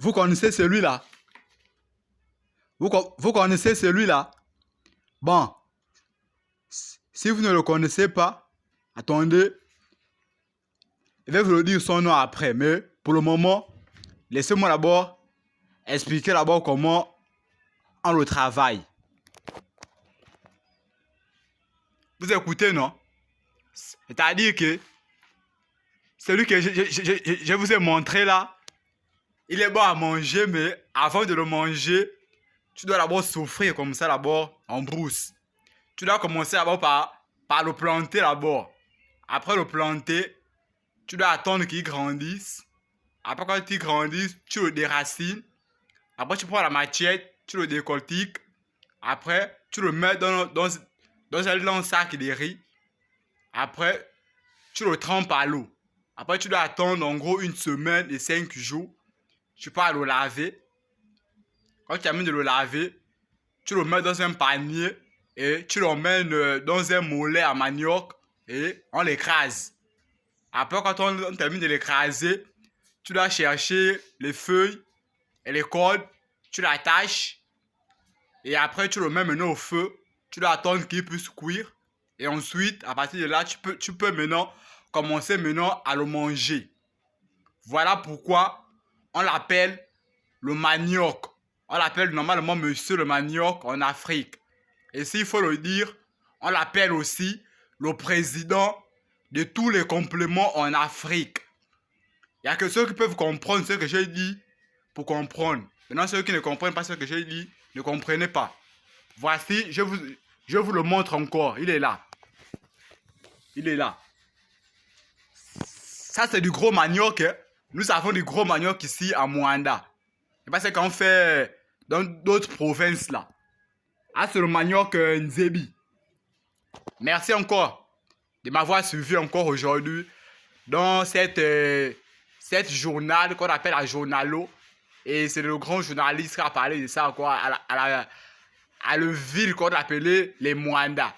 Vous connaissez celui-là? Vous connaissez celui-là? Bon, si vous ne le connaissez pas, attendez, je vais vous le dire son nom après. Mais pour le moment, laissez-moi d'abord expliquer d'abord comment on le travaille. Vous écoutez, non? C'est-à-dire que celui que je vous ai montré là, il est bon à manger, mais avant de le manger, tu dois d'abord souffrir comme ça d'abord en brousse. Tu dois commencer d'abord par le planter d'abord. Après le planter, tu dois attendre qu'il grandisse. Après quand il grandisse, tu le déracines. Après tu prends la machette, tu le décortiques. Après, tu le mets dans un long sac de riz. Après, tu le trempes à l'eau. Après, tu dois attendre en gros une semaine et 5 jours. Tu pars le laver. Quand tu termines de le laver, tu le mets dans un panier et tu l'emmènes dans un molet à manioc et on l'écrase. Après, quand on termine de l'écraser, tu dois chercher les feuilles et les cordes, tu l'attaches et après tu le mets maintenant au feu. Tu dois attendre qu'il puisse cuire et ensuite, à partir de là, tu peux maintenant commencer maintenant à le manger. Voilà pourquoi on l'appelle le manioc. On l'appelle normalement monsieur le manioc en Afrique. Et s'il faut le dire, on l'appelle aussi le président de tous les compléments en Afrique. Il n'y a que ceux qui peuvent comprendre ce que j'ai dit pour comprendre. Maintenant, ceux qui ne comprennent pas ce que j'ai dit, ne comprenez pas. Voici, je vous le montre encore. Il est là. Il est là. Ça, c'est du gros manioc. Hein. Nous avons du gros manioc ici à Moanda. C'est pas ce qu'on fait dans d'autres provinces là. Ah, c'est le manioc Nzebi. Merci encore de m'avoir suivi encore aujourd'hui dans cette journal qu'on appelle la journalo. Et c'est le grand journaliste qui a parlé de ça encore à le ville qu'on appelait les Moanda.